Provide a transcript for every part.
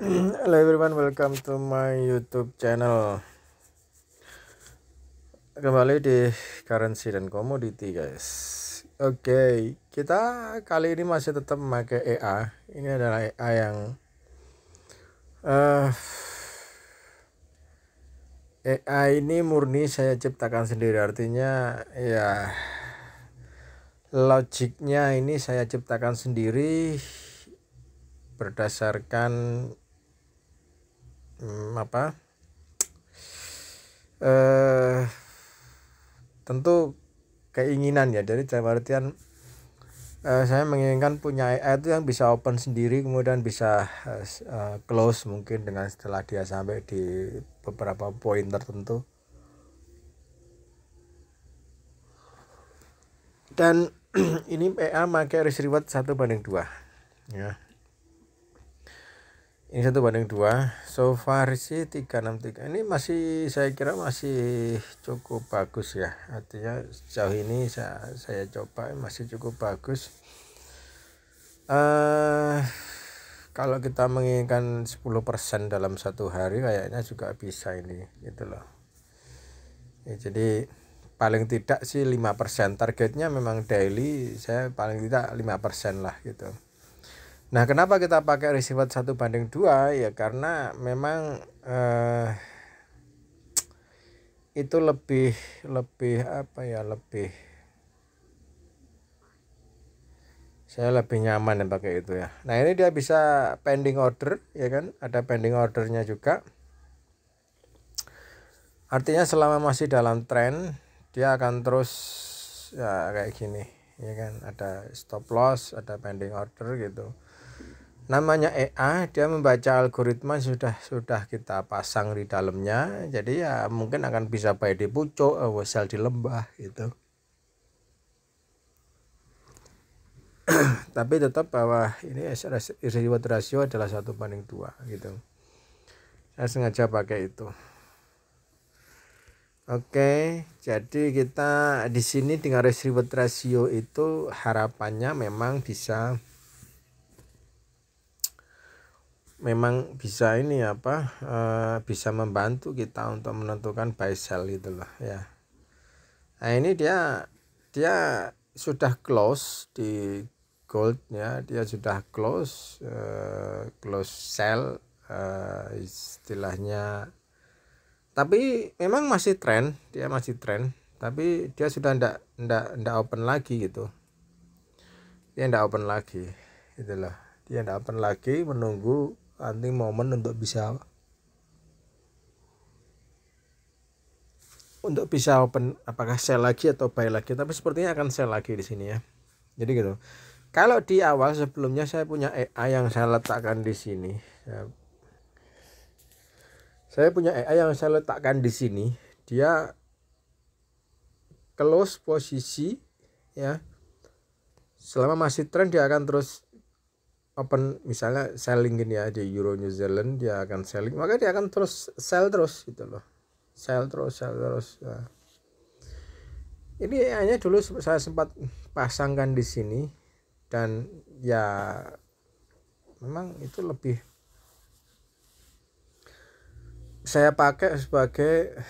Hello everyone, welcome to my YouTube channel. Kembali di currency dan commodity, guys. Oke, kita kali ini masih tetap memakai EA. Ini adalah EA yang EA ini murni saya ciptakan sendiri. Artinya ya logiknya ini saya ciptakan sendiri berdasarkan tentu keinginan ya. Jadi dalam artian saya menginginkan punya AI itu yang bisa open sendiri, kemudian bisa close mungkin dengan setelah dia sampai di beberapa poin tertentu. Dan ini AI pakai risk reward 1:2 ya. Ini 1:2. So far sih 363. Ini masih, saya kira masih cukup bagus ya. Artinya sejauh ini saya coba masih cukup bagus. Kalau kita menginginkan 10% dalam satu hari kayaknya juga bisa ini gitu loh ya. Jadi paling tidak sih 5%, targetnya memang daily saya paling tidak 5% lah gitu. Nah, kenapa kita pakai risk reward 1:2 ya, karena memang itu lebih saya lebih nyaman yang pakai itu ya. Nah, ini dia bisa pending order ya kan, ada pending ordernya juga. Artinya selama masih dalam tren dia akan terus ya kayak gini ya kan, ada stop loss, ada pending order gitu. Namanya EA, dia membaca algoritma sudah kita pasang di dalamnya, jadi ya mungkin akan bisa buy di pucuk, sell di lembah gitu. Tapi tetap bahwa ini reward ratio adalah 1:2 gitu. Saya sengaja pakai itu. Oke, jadi kita di sini dengan reward ratio itu harapannya memang bisa ini bisa membantu kita untuk menentukan buy sell gitu loh ya. Nah, ini dia sudah close di gold ya, dia sudah close sell istilahnya. Tapi memang masih tren, tapi dia sudah ndak open lagi gitu. Dia ndak open lagi gitu loh. Dia ndak open lagi, menunggu nanti momen untuk bisa open, apakah sell lagi atau buy lagi. Tapi sepertinya akan sell lagi di sini ya. Jadi gitu. Kalau di awal sebelumnya saya punya AI yang saya letakkan di sini. Saya punya AI yang saya letakkan di sini. Dia close posisi ya. Selama masih tren dia akan terus open, misalnya selling gini ya di Euro New Zealand, dia akan selling, maka dia akan terus sell terus gitu loh. Sell terus ya. Ini hanya dulu saya sempat pasangkan di sini dan ya memang itu lebih saya pakai sebagai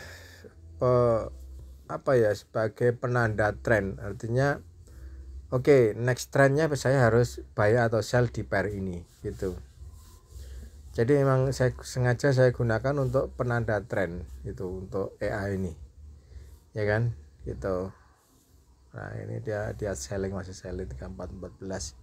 sebagai penanda tren. Artinya oke, next trendnya saya harus buy atau sell di pair ini gitu. Jadi memang sengaja saya gunakan untuk penanda tren gitu untuk EA ini ya kan gitu. Nah, ini dia selling, masih selling 3414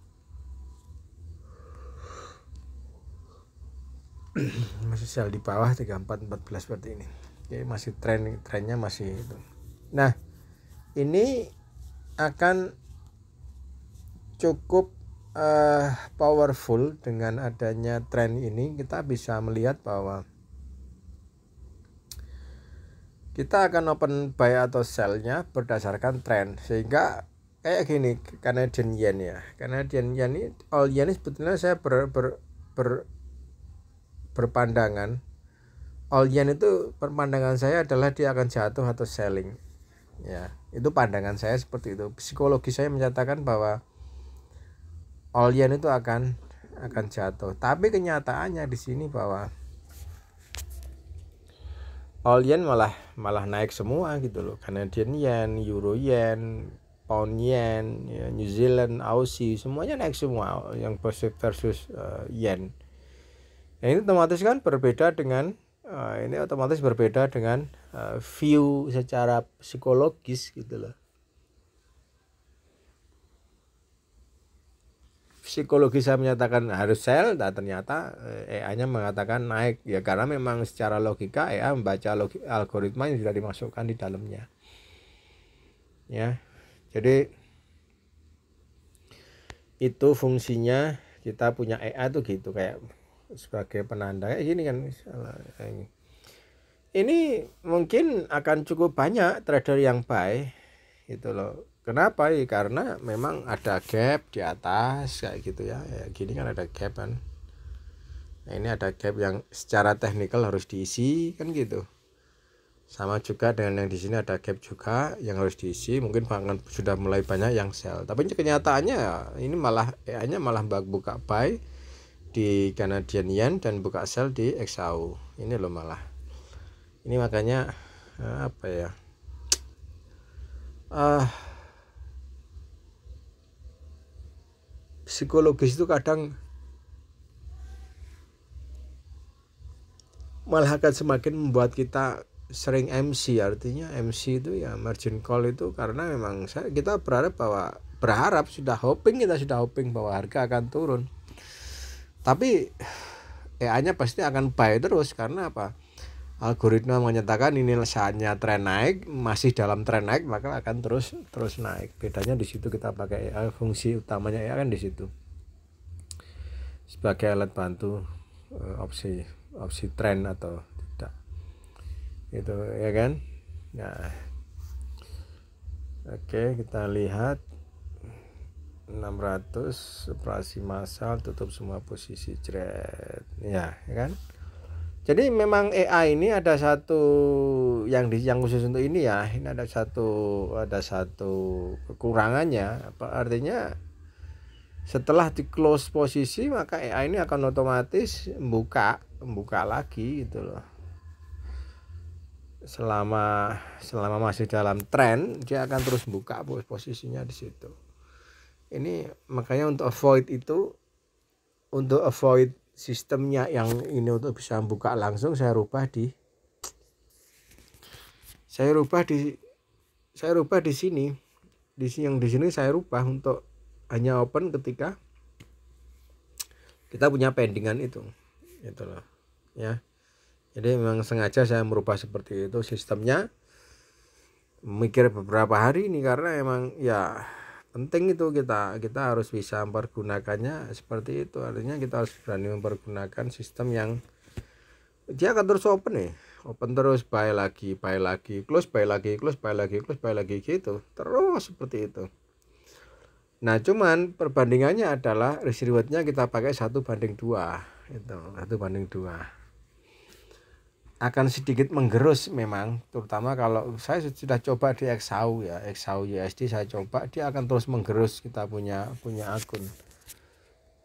masih sell di bawah 3414 seperti ini. Oke, masih trennya masih itu. Nah, ini akan cukup powerful. Dengan adanya tren ini kita bisa melihat bahwa kita akan open buy atau sell-nya berdasarkan tren. Sehingga kayak gini, Canadian Yen ya. Canadian Yen ini, all yen ini sebetulnya saya berpandangan all yen itu, perpandangan saya adalah dia akan jatuh atau selling ya. Itu pandangan saya seperti itu. Psikologi saya menyatakan bahwa all yen itu akan akan jatuh. Tapi kenyataannya di sini bahwa all yen malah naik semua gitu loh. Canadian yen, Euro yen, Pound yen, ya, New Zealand, Aussie, semuanya naik semua yang versus yen. Nah, ini otomatis kan berbeda dengan view secara psikologis gitu loh. Psikologis saya menyatakan harus sell, dan ternyata AI-nya mengatakan naik, ya karena memang secara logika AI membaca algoritma yang sudah dimasukkan di dalamnya, ya. Jadi itu fungsinya kita punya AI tuh gitu, kayak sebagai penanda kayak gini kan misalnya. Ini mungkin akan cukup banyak trader yang buy gitu loh. Kenapa? Ya, karena memang ada gap di atas kayak gitu ya. Ya gini kan ada gap kan. Nah, ini ada gap yang secara teknikal harus diisi kan gitu. Sama juga dengan yang di sini ada gap juga yang harus diisi. Mungkin bahkan sudah mulai banyak yang sell. Tapi kenyataannya ini malah AI-nya malah buka buy di Canadian yen dan buka sell di XAU. Ini loh malah. Ini makanya apa ya? Psikologis itu kadang malah akan semakin membuat kita sering MC. Artinya MC itu ya margin call itu karena memang kita sudah hoping bahwa harga akan turun, tapi AI-nya pasti akan buy terus. Karena apa? Algoritma menyatakan ini saatnya tren naik, masih dalam tren naik, maka akan terus naik. Bedanya di situ kita pakai AI, fungsi utamanya AI kan di situ sebagai alat bantu opsi tren atau tidak, itu ya kan. Nah, oke, kita lihat 600 operasi massal, tutup semua posisi jret ya kan. Jadi memang AI ini ada satu yang khusus untuk ini ya. Ini ada satu kekurangannya. Artinya setelah di close posisi maka AI ini akan otomatis membuka lagi gitu loh. Selama masih dalam tren dia akan terus buka posisinya di situ. Ini makanya untuk avoid sistemnya yang ini untuk bisa buka langsung, saya rubah di sini. Yang di sini saya rubah untuk hanya open ketika kita punya pendingan itu loh ya. Jadi memang sengaja saya merubah seperti itu sistemnya, mikir beberapa hari ini karena emang ya penting itu kita harus bisa mempergunakannya seperti itu. Artinya kita harus berani mempergunakan sistem yang dia akan terus open terus, buy lagi, close, buy lagi, close, buy lagi gitu terus seperti itu. Nah cuman perbandingannya adalah risk rewardnya kita pakai 1:2 itu, 1:2 akan sedikit menggerus memang, terutama kalau saya sudah coba di XAU ya, XAU USD saya coba, dia akan terus menggerus kita punya akun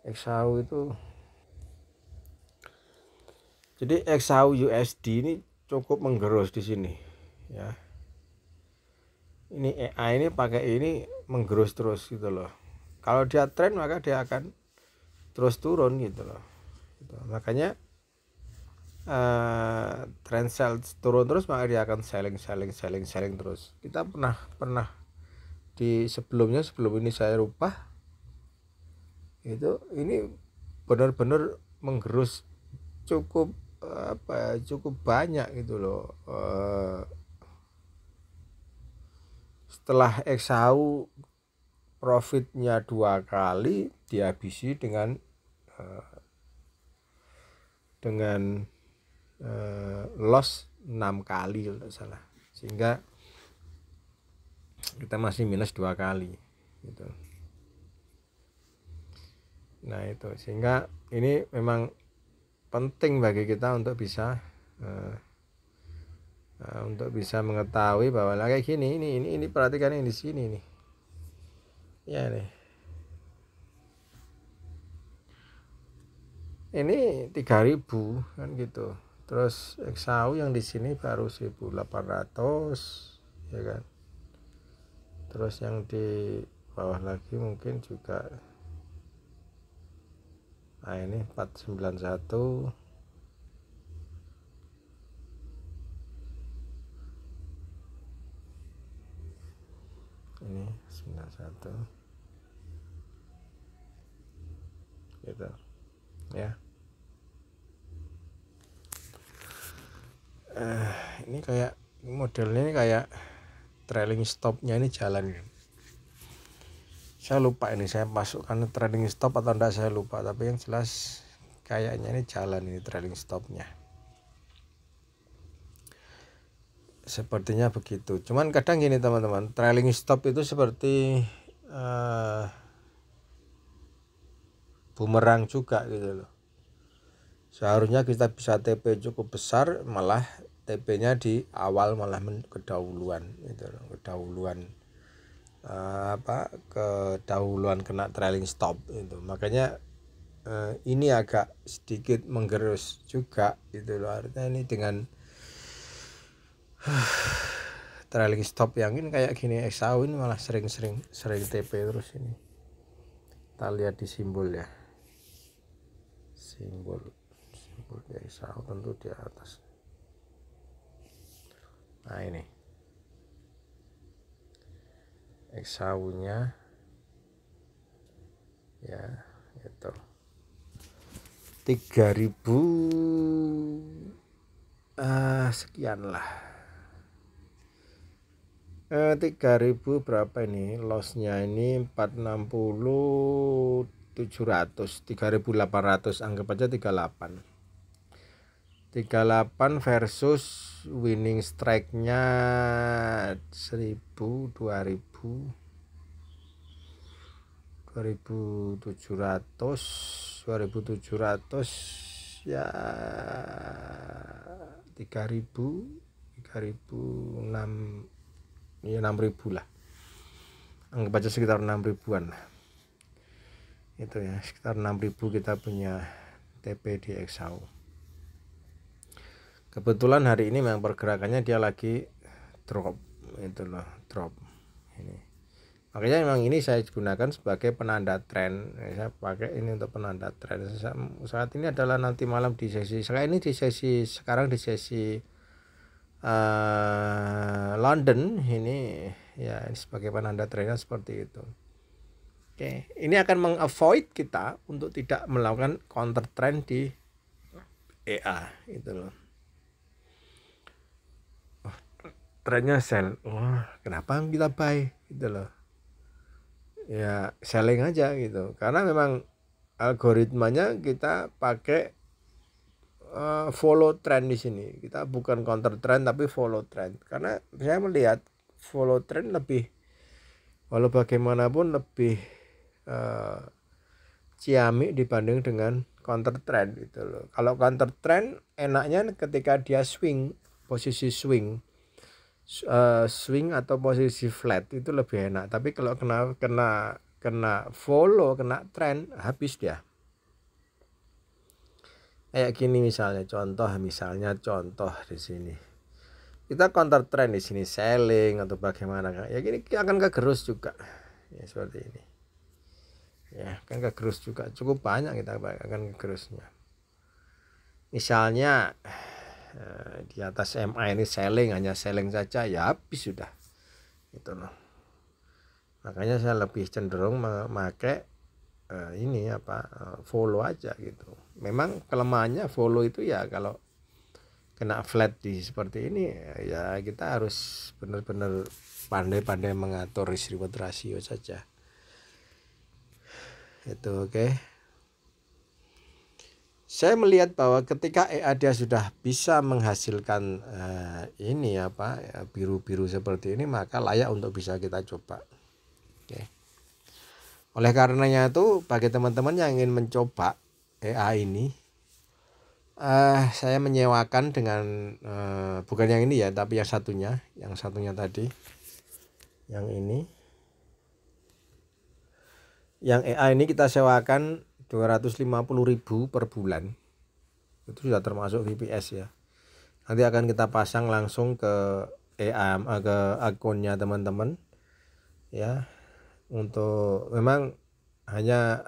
XAU itu. Jadi XAU USD ini cukup menggerus di sini ya. Ini AI ini pakai ini menggerus terus gitu loh. Kalau dia trend maka dia akan terus turun gitu loh. Gitu. Makanya trend sell turun terus maka dia akan selling terus. Kita pernah di sebelum ini saya rubah itu, ini benar-benar menggerus cukup banyak gitu loh. Setelah XAU profitnya 2 kali dihabisi dengan loss 6 kali kalau tidak salah, sehingga kita masih minus 2 kali gitu. Nah itu sehingga ini memang penting bagi kita untuk bisa mengetahui bahwa kayak gini, ini perhatikan ini di sini nih. Ya nih. ini 3.000 kan gitu. Terus XAU yang di sini baru 1.800 ya kan. Terus yang di bawah lagi mungkin juga, nah ini 491, ini 91 gitu ya. Ini kayak modelnya ini kayak trailing stopnya ini jalan. Saya lupa ini saya masukkan trailing stop atau enggak, saya lupa, tapi yang jelas kayaknya ini jalan, ini trailing stopnya sepertinya begitu. Cuman kadang gini teman-teman, trailing stop itu seperti bumerang juga gitu loh. Seharusnya kita bisa TP cukup besar, malah TP-nya di awal malah kedahuluan gitu loh, kedahuluan kena trailing stop itu. Makanya ini agak sedikit menggerus juga gitu loh. Artinya ini dengan trailing stop yang ini kayak gini, XAU ini malah sering TP terus ini. Kita lihat di simbol ya, simbol di XAU tentu di atas. Nah ini XAU nya ya itu 3.000 sekian lah. 3.000 berapa ini lossnya, ini 460 700 3.800, anggap aja 38 versus winning strike-nya 1.000 2.000 2.700 ya 3.000 ya 6.000 lah, anggap aja sekitar 6.000-an lah. Itu ya, sekitar 6.000 kita punya TP di XAU. Kebetulan hari ini memang pergerakannya dia lagi drop, itu loh, drop ini. Makanya memang ini saya gunakan sebagai penanda tren. Saya pakai ini untuk penanda tren. Saat ini adalah nanti malam di sesi, sekarang di sesi London ini ya, sebagai penanda trennya seperti itu. Oke, ini akan mengavoid kita untuk tidak melakukan counter trend di EA itu loh. Trennya sell, kenapa kita buy gitu loh ya, selling aja gitu, karena memang algoritmanya kita pakai follow trend di sini. Kita bukan counter trend tapi follow trend, karena saya melihat follow trend lebih, walau bagaimanapun lebih ciamik dibanding dengan counter trend gitu loh. Kalau counter trend enaknya ketika dia posisi swing atau posisi flat itu lebih enak, tapi kalau kena follow, kena trend, habis dia. Kayak gini misalnya contoh di sini kita counter trend di sini selling atau bagaimana ya, gini akan kegerus juga ya, seperti ini ya, kan kegerus juga, cukup banyak kita akan kegerusnya. Misalnya di atas MA ini hanya selling saja ya, habis sudah itu loh. Makanya saya lebih cenderung memakai ini follow aja gitu. Memang kelemahannya follow itu ya, kalau kena flat di seperti ini ya kita harus benar-benar pandai-pandai mengatur risk reward ratio saja itu. Oke. Saya melihat bahwa ketika EA dia sudah bisa menghasilkan ini biru-biru seperti ini, maka layak untuk bisa kita coba. Oke. Oleh karenanya itu, bagi teman-teman yang ingin mencoba EA ini, saya menyewakan dengan bukan yang ini ya, tapi yang satunya tadi, yang ini, yang EA ini kita sewakan 250.000 per bulan. Itu sudah termasuk VPS ya. Nanti akan kita pasang langsung ke ke akunnya teman-teman ya. Untuk memang hanya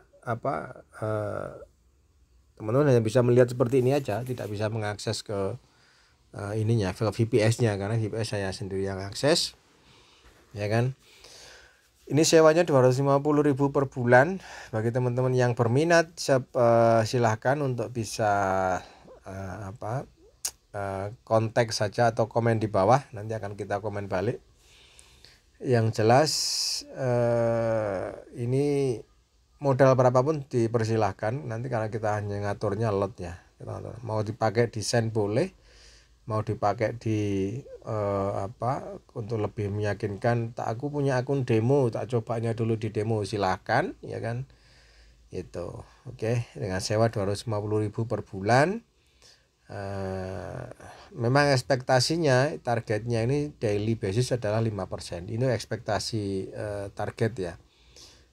teman-teman hanya bisa melihat seperti ini aja, tidak bisa mengakses ke ininya, VPS-nya, karena VPS saya sendiri yang akses ya kan. Ini sewanya 250.000 per bulan. Bagi teman-teman yang berminat silahkan untuk bisa kontak saja atau komen di bawah, nanti akan kita komen balik. Yang jelas ini modal berapapun dipersilahkan, nanti karena kita hanya ngaturnya lot ya. Mau dipakai desain boleh, mau dipakai di untuk lebih meyakinkan, aku punya akun demo, tak cobanya dulu di demo, silahkan ya kan. Itu oke, dengan sewa 250.000 per bulan. Memang ekspektasinya, targetnya ini daily basis adalah 5%. Ini ekspektasi target ya,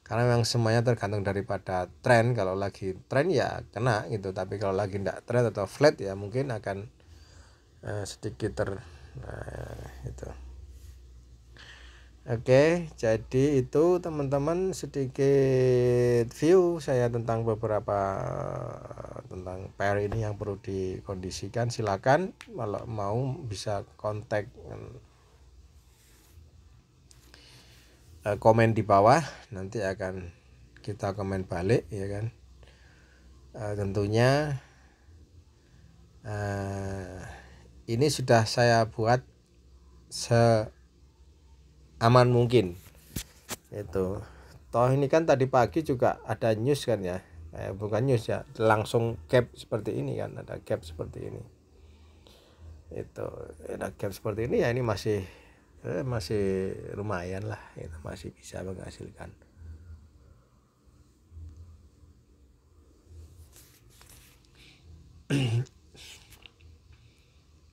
karena memang semuanya tergantung daripada tren. Kalau lagi tren ya kena gitu, tapi kalau lagi tidak tren atau flat ya mungkin akan sedikit itu. Oke, jadi itu teman-teman sedikit view saya tentang beberapa tentang pair ini yang perlu dikondisikan. Silakan kalau mau bisa kontak komen di bawah, nanti akan kita komen balik ya kan. Tentunya ini sudah saya buat aman mungkin. Itu toh ini kan tadi pagi juga ada news kan ya, bukan news ya, langsung gap seperti ini kan, ada gap seperti ini. Itu ada gap seperti ini ya, ini masih lumayan lah, itu masih bisa menghasilkan.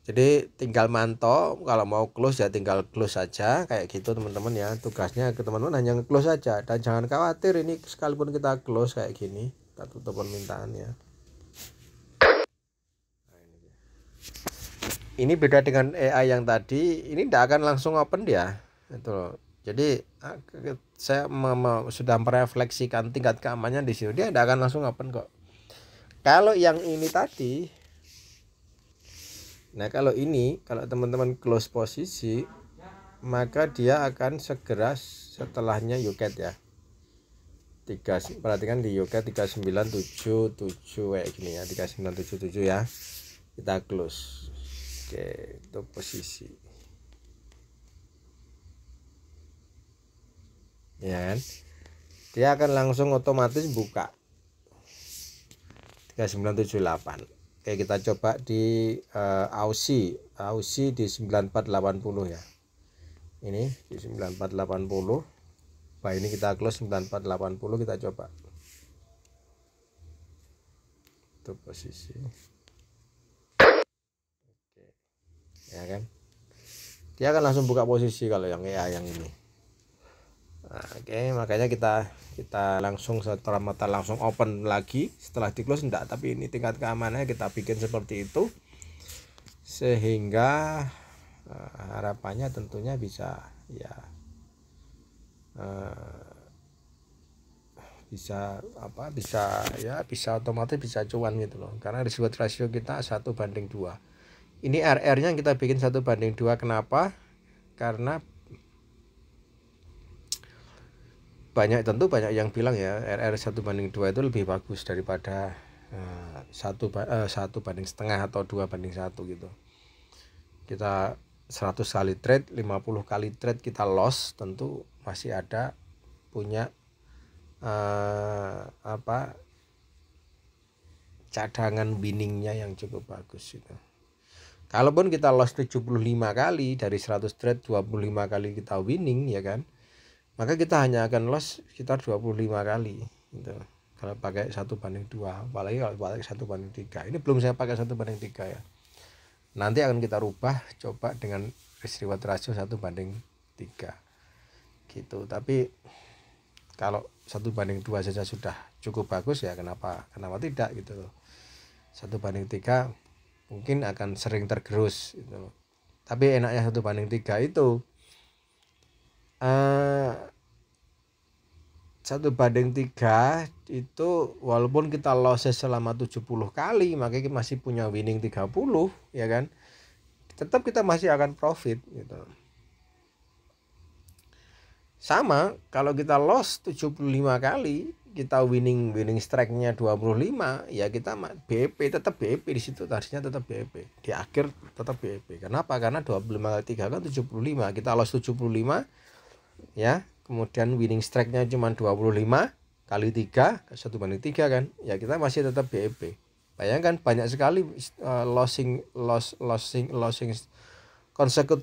Jadi tinggal mantau, kalau mau close ya tinggal close saja kayak gitu teman-teman ya. Tugasnya ke teman-teman hanya close saja, dan jangan khawatir ini sekalipun kita close kayak gini, kita tutup permintaannya. Ini beda dengan AI yang tadi, ini tidak akan langsung open dia itu. Jadi saya sudah merefleksikan tingkat keamanannya di sini, dia tidak akan langsung open kok. Kalau yang ini tadi, kalau teman-teman close posisi, maka dia akan segera setelahnya yuket ya. Perhatikan di yuket 3977 kayak gini ya, 3977 ya. Kita close. Oke, itu posisi. Ya kan? Dia akan langsung otomatis buka 3978. Oke, kita coba di Aussie di 9480 ya. Ini di 9480. Bah, ini kita close 9480, kita coba. Itu posisi. Oke. Ya kan? Dia akan langsung buka posisi kalau yang AI yang ini. Nah, oke, makanya kita langsung setelah mata langsung open lagi setelah di close enggak, tapi ini tingkat keamanannya kita bikin seperti itu sehingga harapannya tentunya bisa ya bisa otomatis bisa cuan gitu loh, karena reward ratio kita 1:2. Ini RR-nya kita bikin 1:2. Kenapa? Karena banyak yang bilang ya RR 1:2 itu lebih bagus daripada 1:1 atau 2:1 gitu. Kita 100 kali trade, 50 kali trade kita loss, tentu masih ada punya cadangan winningnya yang cukup bagus gitu. Kalaupun kita loss 75 kali dari 100 trade, 25 kali kita winning ya kan, maka kita hanya akan loss sekitar 25 kali gitu. Kalau pakai 1:2, apalagi kalau pakai 1:3. Ini belum saya pakai 1:3 ya. Nanti akan kita rubah coba dengan risk reward ratio 1:3 gitu. Tapi kalau 1:2 saja sudah cukup bagus ya kenapa tidak gitu loh. 1/3 mungkin akan sering tergerus gitu loh. Tapi enaknya 1/3 itu 1/3 itu walaupun kita losses selama 70 kali, makanya kita masih punya winning 30 ya kan, tetap kita masih akan profit gitu. Sama kalau kita loss 75 kali, kita winning strike-nya 25, ya kita BEP, tetap BEP di situ, targetnya tetap BEP. Di akhir tetap BEP. Kenapa? Karena 25 kali 3 kan 75, kita loss 75 ya. Kemudian winning strike-nya cuma 25 kali 3, 1/3 kan. Ya kita masih tetap BEP. Bayangkan banyak sekali losing consecutive